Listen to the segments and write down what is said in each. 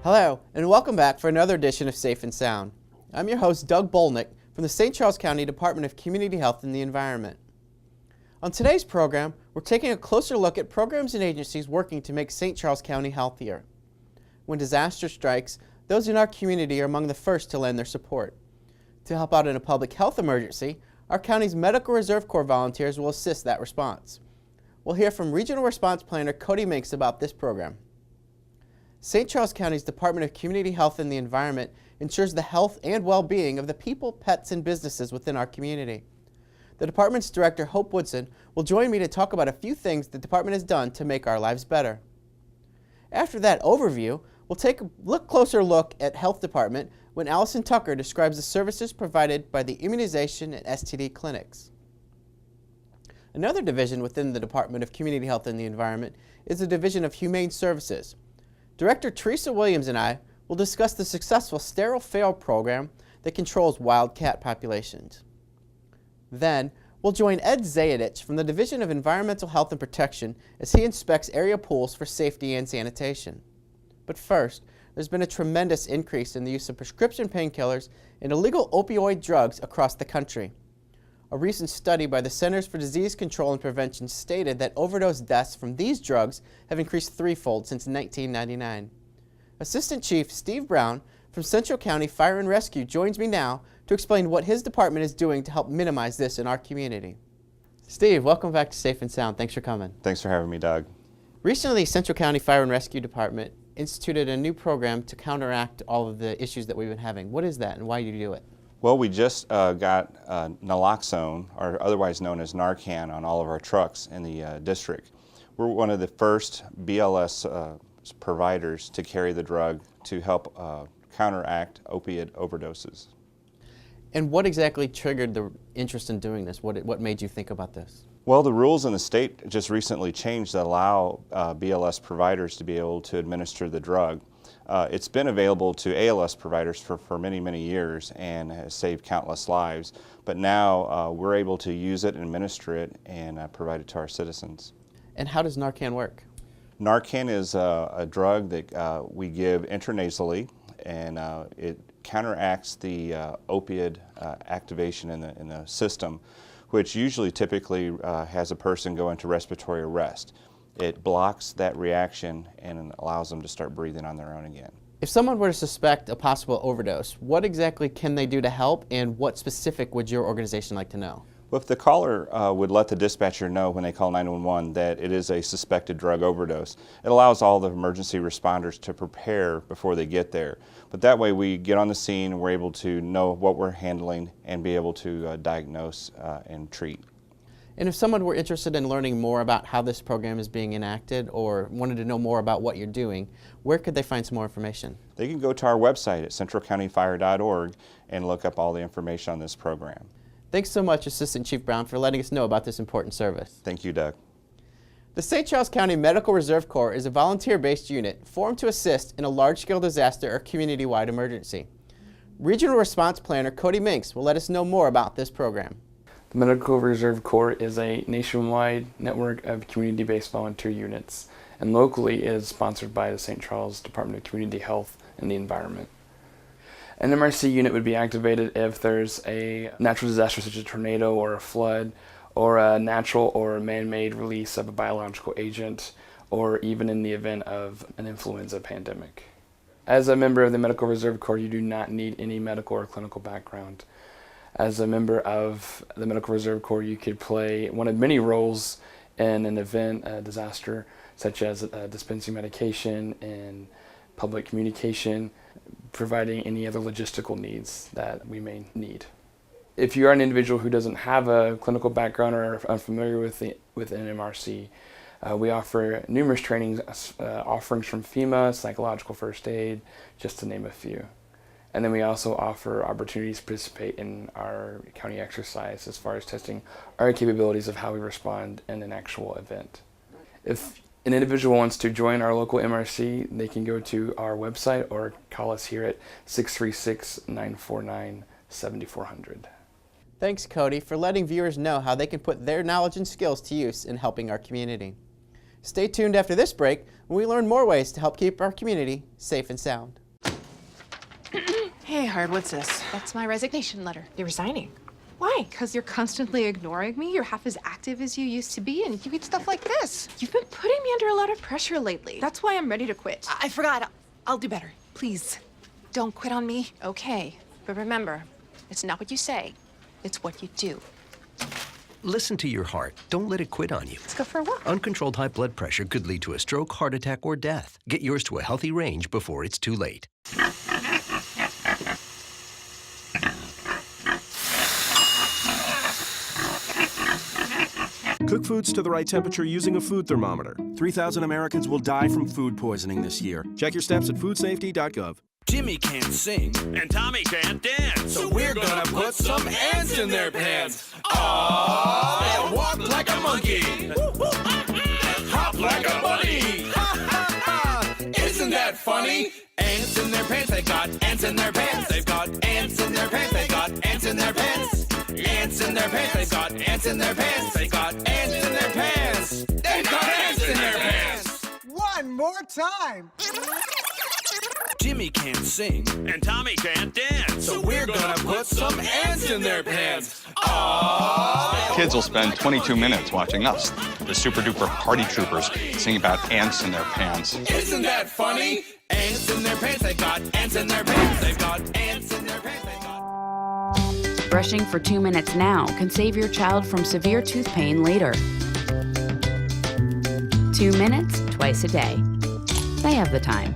Hello, and welcome back for another edition of Safe and Sound. I'm your host, Doug Bolnick, from the St. Charles County Department of Community Health and the Environment. On today's program, we're taking a closer look at programs and agencies working to make St. Charles County healthier. When disaster strikes, those in our community are among the first to lend their support. To help out in a public health emergency, our county's Medical Reserve Corps volunteers will assist that response. We'll hear from Regional Response Planner Cody Minks about this program. St. Charles County's Department of Community Health and the Environment ensures the health and well-being of the people, pets, and businesses within our community. The department's director, Hope Woodson, will join me to talk about a few things the department has done to make our lives better. After that overview, we'll take a closer look at Health Department when Alison Tucker describes the services provided by the Immunization and STD clinics. Another division within the Department of Community Health and the Environment is the Division of Humane Services. Director Teresa Williams and I will discuss the successful sterile fail program that controls wild cat populations. Then, we'll join Ed Zayadich from the Division of Environmental Health and Protection as he inspects area pools for safety and sanitation. But first, there's been a tremendous increase in the use of prescription painkillers and illegal opioid drugs across the country. A recent study by the Centers for Disease Control and Prevention stated that overdose deaths from these drugs have increased threefold since 1999. Assistant Chief Steve Brown from Central County Fire and Rescue joins me now to explain what his department is doing to help minimize this in our community. Steve, welcome back to Safe and Sound. Thanks for coming. Thanks for having me, Doug. Recently, Central County Fire and Rescue Department instituted a new program to counteract all of the issues that we've been having. What is that and why do you do it? Well, we just got naloxone, or otherwise known as Narcan, on all of our trucks in the district. We're one of the first BLS providers to carry the drug to help counteract opiate overdoses. And what exactly triggered the interest in doing this? What made you think about this? Well, the rules in the state just recently changed that allow BLS providers to be able to administer the drug. It's been available to ALS providers for many, many years and has saved countless lives, but now we're able to use it and administer it and provide it to our citizens. And how does Narcan work? Narcan is a drug that we give intranasally, and it counteracts the opioid activation in the system, which usually typically has a person go into respiratory arrest. It blocks that reaction and allows them to start breathing on their own again. If someone were to suspect a possible overdose, what exactly can they do to help, and what specific would your organization like to know? Well, if the caller would let the dispatcher know when they call 911 that it is a suspected drug overdose, it allows all the emergency responders to prepare before they get there. But that way we get on the scene and we're able to know what we're handling and be able to diagnose and treat. And if someone were interested in learning more about how this program is being enacted or wanted to know more about what you're doing, where could they find some more information? They can go to our website at centralcountyfire.org and look up all the information on this program. Thanks so much, Assistant Chief Brown, for letting us know about this important service. Thank you, Doug. The St. Charles County Medical Reserve Corps is a volunteer-based unit formed to assist in a large-scale disaster or community-wide emergency. Regional Response Planner Cody Minks will let us know more about this program. The Medical Reserve Corps is a nationwide network of community-based volunteer units, and locally is sponsored by the St. Charles Department of Community Health and the Environment. An MRC unit would be activated if there's a natural disaster such as a tornado or a flood, or a natural or man-made release of a biological agent, or even in the event of an influenza pandemic. As a member of the Medical Reserve Corps, you do not need any medical or clinical background. As a member of the Medical Reserve Corps, you could play one of many roles in an event, a disaster, such as dispensing medication and public communication, providing any other logistical needs that we may need. If you are an individual who doesn't have a clinical background or are unfamiliar with an MRC, we offer numerous trainings, offerings from FEMA, psychological first aid, just to name a few. And then we also offer opportunities to participate in our county exercise as far as testing our capabilities of how we respond in an actual event. If an individual wants to join our local MRC, they can go to our website or call us here at 636-949-7400. Thanks, Cody, for letting viewers know how they can put their knowledge and skills to use in helping our community. Stay tuned after this break when we learn more ways to help keep our community safe and sound. Hey, Hard, what's this? That's my resignation letter. You're resigning. Why? Because you're constantly ignoring me. You're half as active as you used to be, and you get stuff like this. You've been putting me under a lot of pressure lately. That's why I'm ready to quit. I forgot. I'll do better. Please, don't quit on me. Okay, but remember, it's not what you say, it's what you do. Listen to your heart. Don't let it quit on you. Let's go for a walk. Uncontrolled high blood pressure could lead to a stroke, heart attack, or death. Get yours to a healthy range before it's too late. Cook foods to the right temperature using a food thermometer. 3,000 Americans will die from food poisoning this year. Check your steps at foodsafety.gov. Jimmy can't sing, and Tommy can't dance. So we're gonna put some ants in their pants. Aww, they'll walk like a monkey, hop like a bunny. Isn't that funny? Ants in their pants, they've got ants in their pants. They've got ants in their pants, they've got ants in their pants. Ants in their pants, they've got ants in their pants. They've got ants in their pants. They've got ants in their pants. One more time. Jimmy can't sing, and Tommy can't dance. So we're gonna put some ants in their pants. Aww. Kids will spend 22 minutes watching us, the super duper party troopers, sing about ants in their pants. Isn't that funny? Ants in their pants, they've got ants in their pants. They've got ants in their pants, they've got... Brushing for 2 minutes now can save your child from severe tooth pain later. 2 minutes, twice a day. They have the time.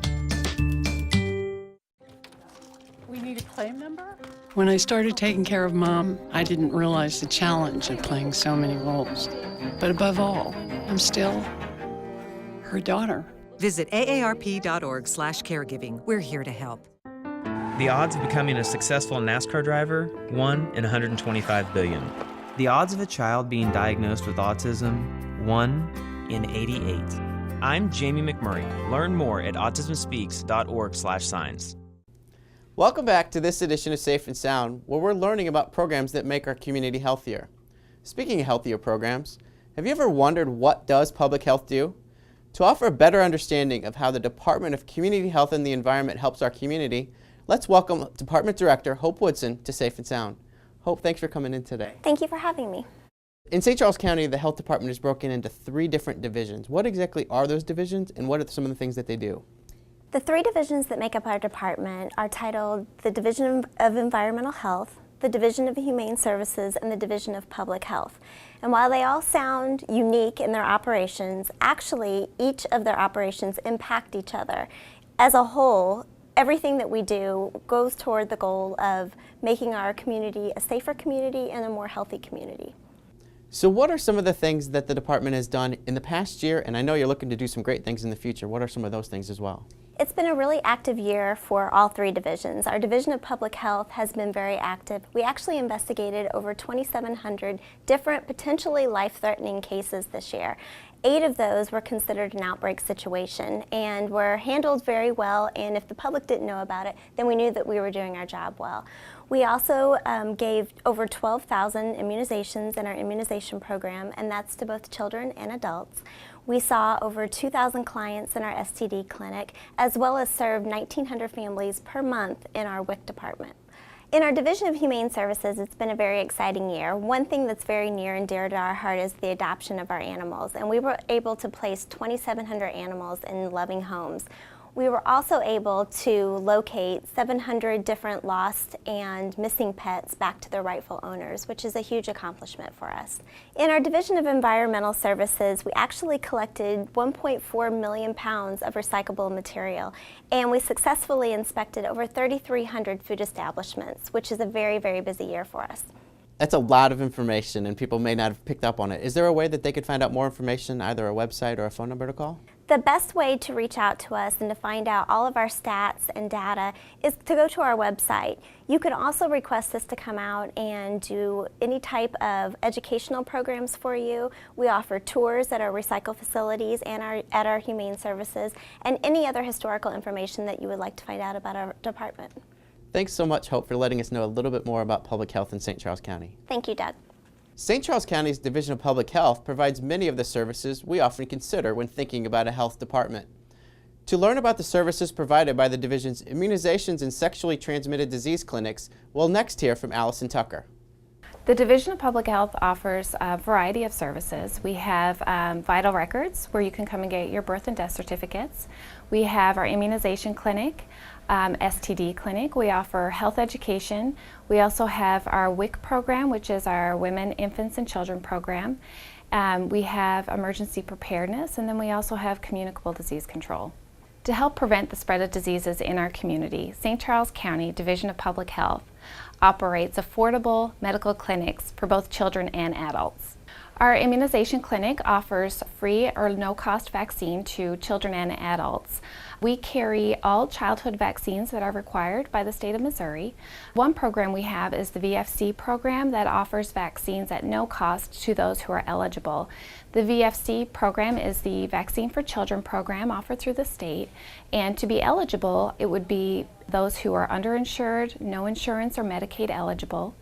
We need a claim number? When I started taking care of Mom, I didn't realize the challenge of playing so many roles. But above all, I'm still her daughter. Visit aarp.org/caregiving. We're here to help. The odds of becoming a successful NASCAR driver, 1 in 125 billion. The odds of a child being diagnosed with autism, 1 in 88. I'm Jamie McMurray. Learn more at autismspeaks.org/signs. Welcome back to this edition of Safe and Sound, where we're learning about programs that make our community healthier. Speaking of healthier programs, have you ever wondered what does public health do? To offer a better understanding of how the Department of Community Health and the Environment helps our community, let's welcome Department Director Hope Woodson to Safe and Sound. Hope, thanks for coming in today. Thank you for having me. In St. Charles County, the health department is broken into 3 different divisions. What exactly are those divisions, and what are some of the things that they do? The 3 divisions that make up our department are titled the Division of Environmental Health, the Division of Humane Services, and the Division of Public Health. And while they all sound unique in their operations, actually each of their operations impact each other. As a whole, everything that we do goes toward the goal of making our community a safer community and a more healthy community. So what are some of the things that the department has done in the past year, and I know you're looking to do some great things in the future. What are some of those things as well? It's been a really active year for all 3 divisions. Our Division of Public Health has been very active. We actually investigated over 2,700 different potentially life-threatening cases this year. 8 of those were considered an outbreak situation and were handled very well, and if the public didn't know about it, then we knew that we were doing our job well. We also gave over 12,000 immunizations in our immunization program, and that's to both children and adults. We saw over 2,000 clients in our STD clinic, as well as served 1,900 families per month in our WIC department. In our Division of Humane Services, it's been a very exciting year. One thing that's very near and dear to our heart is the adoption of our animals, and we were able to place 2,700 animals in loving homes. We were also able to locate 700 different lost and missing pets back to their rightful owners, which is a huge accomplishment for us. In our Division of Environmental Services, we actually collected 1.4 million pounds of recyclable material, and we successfully inspected over 3,300 food establishments, which is a very, very busy year for us. That's a lot of information, and people may not have picked up on it. Is there a way that they could find out more information, either a website or a phone number to call? The best way to reach out to us and to find out all of our stats and data is to go to our website. You can also request us to come out and do any type of educational programs for you. We offer tours at our recycle facilities and at our humane services, and any other historical information that you would like to find out about our department. Thanks so much, Hope, for letting us know a little bit more about public health in St. Charles County. Thank you, Doug. St. Charles County's Division of Public Health provides many of the services we often consider when thinking about a health department. To learn about the services provided by the Division's Immunizations and Sexually Transmitted Disease Clinics, we'll next hear from Alison Tucker. The Division of Public Health offers a variety of services. We have vital records where you can come and get your birth and death certificates. We have our immunization clinic, STD clinic. We offer health education. We also have our WIC program, which is our Women, Infants, and Children program. We have emergency preparedness, and then we also have communicable disease control. To help prevent the spread of diseases in our community, St. Charles County Division of Public Health operates affordable medical clinics for both children and adults. Our immunization clinic offers free or no-cost vaccine to children and adults. We carry all childhood vaccines that are required by the state of Missouri. One program we have is the VFC program that offers vaccines at no cost to those who are eligible. The VFC program is the Vaccine for Children program offered through the state, and to be eligible, it would be those who are underinsured, no insurance, or Medicaid eligible.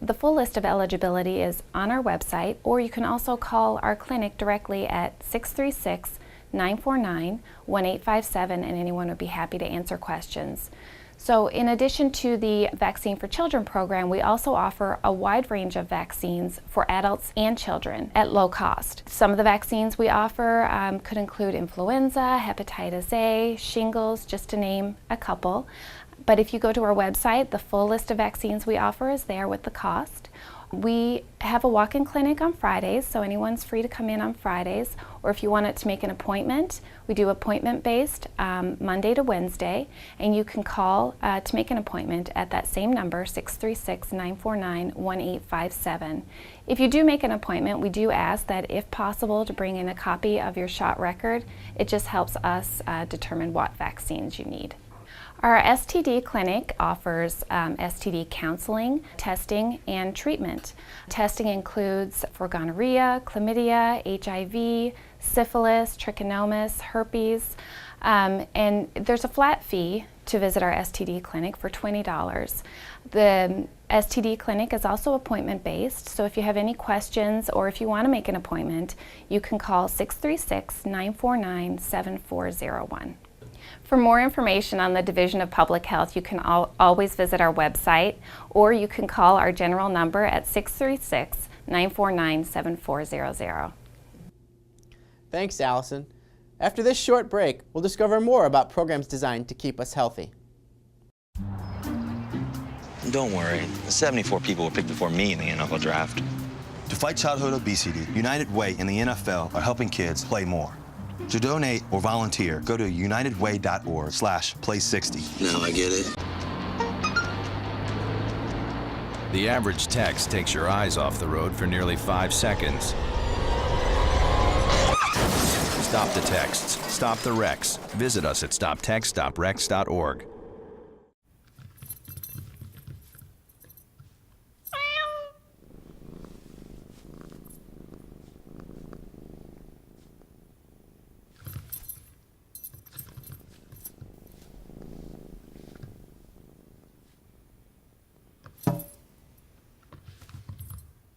The full list of eligibility is on our website, or you can also call our clinic directly at 636-949-1857, and anyone would be happy to answer questions. So in addition to the Vaccine for Children program, we also offer a wide range of vaccines for adults and children at low cost. Some of the vaccines we offer could include influenza, hepatitis A, shingles, just to name a couple. But if you go to our website, the full list of vaccines we offer is there with the cost. We have a walk-in clinic on Fridays, so anyone's free to come in on Fridays. Or if you wanted to make an appointment, we do appointment-based Monday to Wednesday, and you can call to make an appointment at that same number, 636-949-1857. If you do make an appointment, we do ask that if possible to bring in a copy of your shot record. It just helps us determine what vaccines you need. Our STD clinic offers STD counseling, testing, and treatment. Testing includes for gonorrhea, chlamydia, HIV, syphilis, trichomonas, herpes, and there's a flat fee to visit our STD clinic for $20. The STD clinic is also appointment-based, so if you have any questions or if you want to make an appointment, you can call 636-949-7401. For more information on the Division of Public Health, you can always visit our website, or you can call our general number at 636-949-7400. Thanks, Allison. After this short break, we'll discover more about programs designed to keep us healthy. Don't worry, 74 people were picked before me in the NFL draft. To fight childhood obesity, United Way and the NFL are helping kids play more. To donate or volunteer, go to unitedway.org/play60. Now I get it. The average text takes your eyes off the road for nearly 5 seconds. Stop the texts. Stop the wrecks. Visit us at stoptextstoprex.org.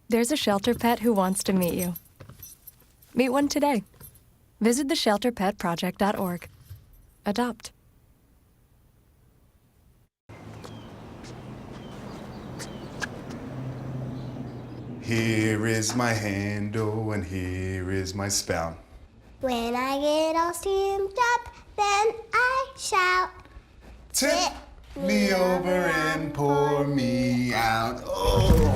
There's a shelter pet who wants to meet you. Meet one today. Visit theshelterpetproject.org. Adopt. Here is my handle and here is my spout. When I get all steamed up, then I shout. Tip me over and pour me out. Oh.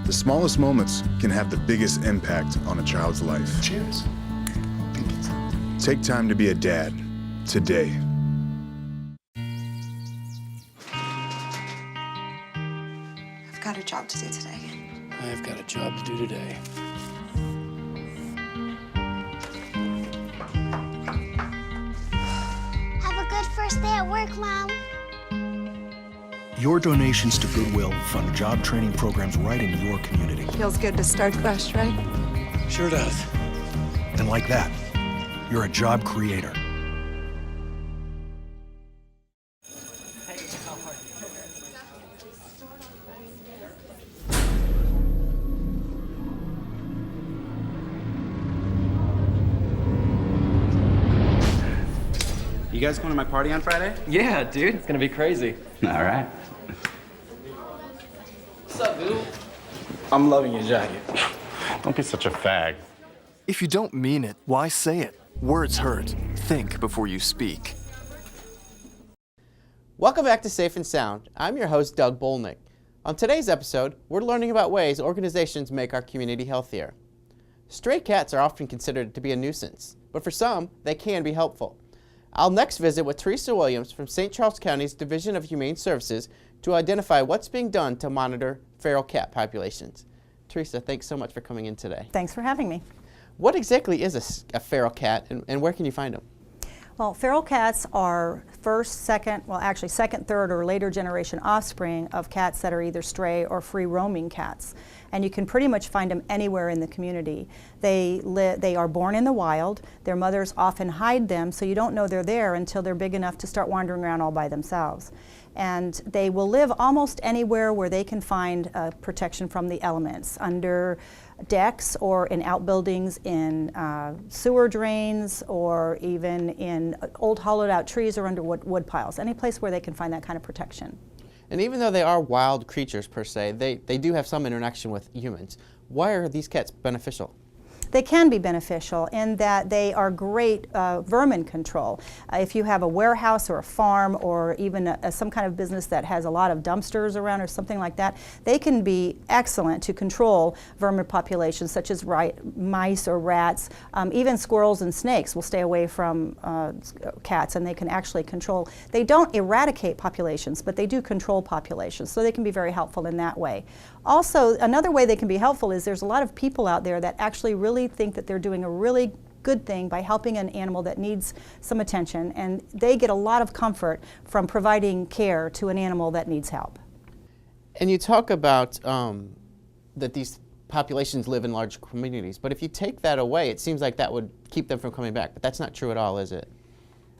The smallest moments can have the biggest impact on a child's life. Cheers. Take time to be a dad today. I've got a job to do today. I've got a job to do today. Have a good first day at work, Mom. Your donations to Goodwill fund job training programs right in your community. Feels good to start fresh, right? Sure does. And like that, you're a job creator. You guys going to my party on Friday? Yeah, dude, it's gonna be crazy. All right. What's up, dude? I'm loving your jacket. Don't be such a fag. If you don't mean it, why say it? Words hurt. Think before you speak. Welcome back to Safe and Sound. I'm your host, Doug Bolnick. On today's episode, we're learning about ways organizations make our community healthier. Stray cats are often considered to be a nuisance, but for some, they can be helpful. I'll next visit with Teresa Williams from St. Charles County's Division of Humane Services to identify what's being done to monitor feral cat populations. Teresa, thanks so much for coming in today. Thanks for having me. What exactly is a feral cat, and where can you find them? Well, feral cats are second, third, or later generation offspring of cats that are either stray or free roaming cats. And you can pretty much find them anywhere in the community. They are born in the wild. Their mothers often hide them, so you don't know they're there until they're big enough to start wandering around all by themselves. And they will live almost anywhere where they can find protection from the elements, under decks or in outbuildings, in sewer drains, or even in old hollowed out trees or under wood piles, any place where they can find that kind of protection. And even though they are wild creatures per se, they do have some interaction with humans. Why are these cats beneficial? They can be beneficial in that they are great vermin control. If you have a warehouse or a farm or even some kind of business that has a lot of dumpsters around or something like that, they can be excellent to control vermin populations such as mice or rats. Even squirrels and snakes will stay away from cats, and they can actually control. They don't eradicate populations, but they do control populations, so they can be very helpful in that way. Also, another way they can be helpful is there's a lot of people out there that actually really think that they're doing a really good thing by helping an animal that needs some attention, and they get a lot of comfort from providing care to an animal that needs help. And you talk about that these populations live in large communities, but if you take that away, it seems like that would keep them from coming back, but that's not true at all, is it?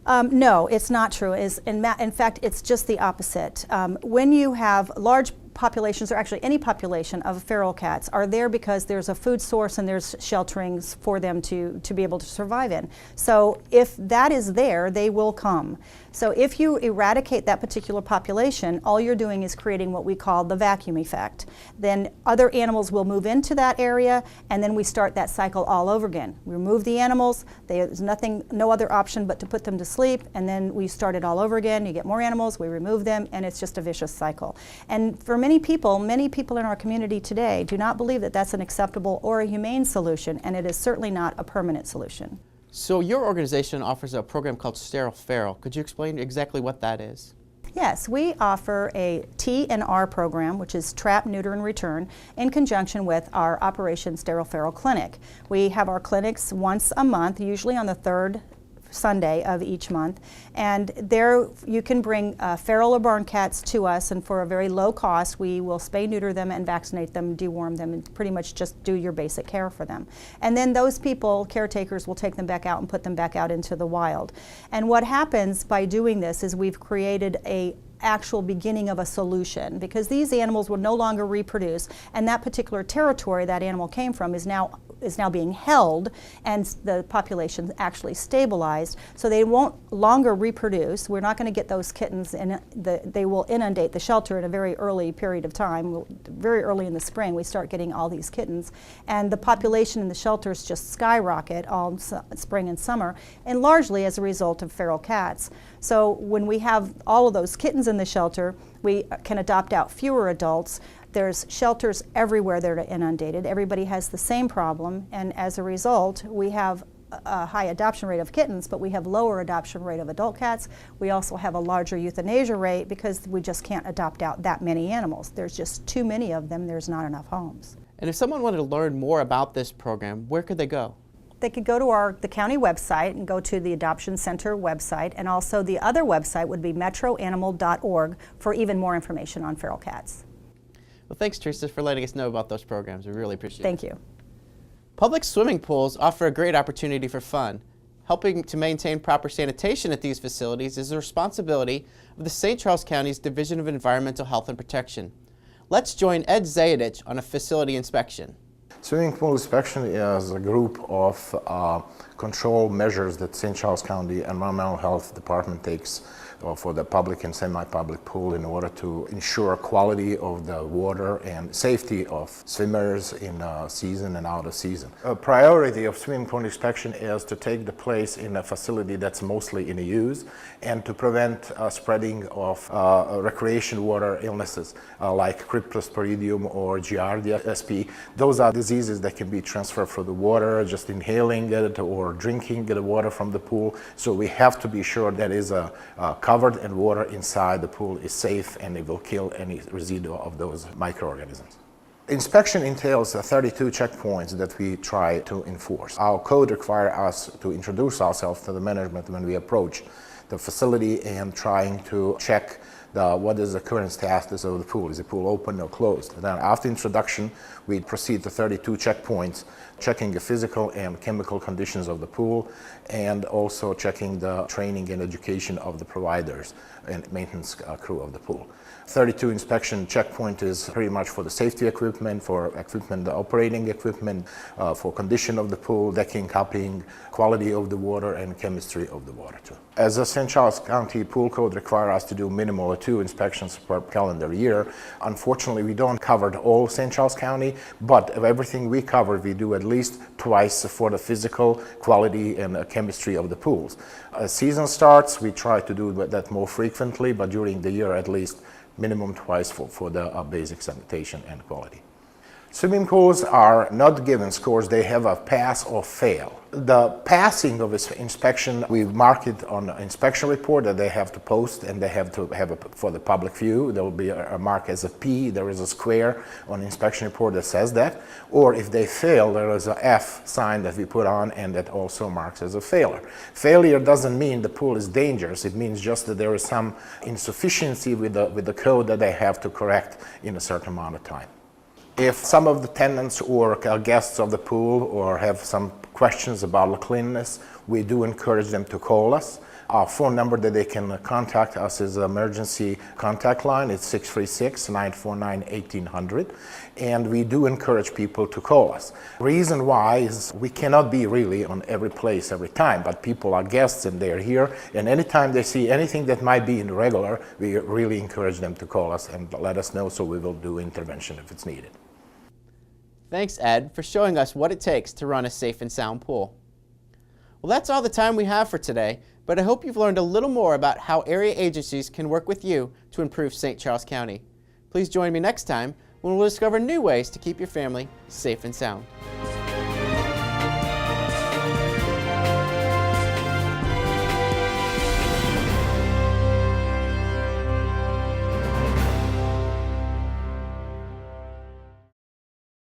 No, it's not true. In fact, it's just the opposite. When you have large populations, or actually any population of feral cats, are there because there's a food source and there's shelterings for them to be able to survive in. So if that is there, they will come. So if you eradicate that particular population, all you're doing is creating what we call the vacuum effect. Then other animals will move into that area, and then we start that cycle all over again. We remove the animals, there's no other option but to put them to sleep, and then we start it all over again. You get more animals, we remove them, and it's just a vicious cycle. And for many people in our community today do not believe that that's an acceptable or a humane solution, and it is certainly not a permanent solution. So your organization offers a program called Sterile Feral. Could you explain exactly what that is? Yes, we offer a T&R program, which is Trap, Neuter, and Return, in conjunction with our Operation Sterile Feral Clinic. We have our clinics once a month, usually on the third Sunday of each month, and there you can bring feral or barn cats to us, and for a very low cost we will spay, neuter them, and vaccinate them, deworm them, and pretty much just do your basic care for them. And then those people, caretakers, will take them back out and put them back out into the wild. And what happens by doing this is we've created a actual beginning of a solution, because these animals will no longer reproduce, and that particular territory that animal came from is now being held, and the population actually stabilized, so they won't longer reproduce. We're not going to get those kittens, and they will inundate the shelter in a very early period of time. Very early in the spring we start getting all these kittens, and the population in the shelters just skyrocket all spring and summer, and largely as a result of feral cats. So when we have all of those kittens in the shelter, we can adopt out fewer adults. There's shelters everywhere that are inundated. Everybody has the same problem, and as a result, we have a high adoption rate of kittens, but we have lower adoption rate of adult cats. We also have a larger euthanasia rate because we just can't adopt out that many animals. There's just too many of them. There's not enough homes. And if someone wanted to learn more about this program, where could they go? They could go to the county website and go to the Adoption Center website, and also the other website would be metroanimal.org for even more information on feral cats. Well, thanks, Teresa, for letting us know about those programs. We really appreciate it. Thank you. Public swimming pools offer a great opportunity for fun. Helping to maintain proper sanitation at these facilities is the responsibility of the St. Charles County's Division of Environmental Health and Protection. Let's join Ed Zayadich on a facility inspection. Swimming pool inspection is a group of control measures that St. Charles County Environmental Health Department takes for the public and semi-public pool in order to ensure quality of the water and safety of swimmers in season and out of season. A priority of swimming pool inspection is to take the place in a facility that's mostly in use and to prevent spreading of recreation water illnesses like Cryptosporidium or Giardia sp. Those are diseases that can be transferred through the water, just inhaling it or drinking the water from the pool. So we have to be sure that is covered and water inside the pool is safe and it will kill any residue of those microorganisms. Inspection entails 32 checkpoints that we try to enforce. Our code requires us to introduce ourselves to the management when we approach the facility and trying to check what is the current status of the pool. Is the pool open or closed? And then after introduction, we proceed to 32 checkpoints, checking the physical and chemical conditions of the pool, and also checking the training and education of the providers and maintenance crew of the pool. 32 inspection checkpoint is pretty much for the safety equipment, for equipment, the operating equipment, for condition of the pool, decking, cupping, quality of the water, and chemistry of the water too. As a St. Charles County Pool Code requires us to do minimal 2 inspections per calendar year. Unfortunately, we don't cover all St. Charles County, but of everything we cover, we do at least twice for the physical quality and chemistry of the pools. As season starts, we try to do that more frequently, but during the year at least minimum twice for the basic sanitation and quality. Swimming pools are not given scores, they have a pass or fail. The passing of this inspection, we mark it on an inspection report that they have to post and they have to have for the public view. There will be a mark as a P, there is a square on the inspection report that says that. Or if they fail, there is a F sign that we put on and that also marks as a failure. Failure doesn't mean the pool is dangerous, it means just that there is some insufficiency with the code that they have to correct in a certain amount of time. If some of the tenants or guests of the pool or have some questions about the cleanliness, we do encourage them to call us. Our phone number that they can contact us is an emergency contact line. It's 636-949-1800. And we do encourage people to call us. Reason why is we cannot be really on every place every time, but people are guests and they're here. And anytime they see anything that might be irregular, we really encourage them to call us and let us know so we will do intervention if it's needed. Thanks, Ed, for showing us what it takes to run a safe and sound pool. Well, that's all the time we have for today, but I hope you've learned a little more about how area agencies can work with you to improve St. Charles County. Please join me next time when we'll discover new ways to keep your family safe and sound.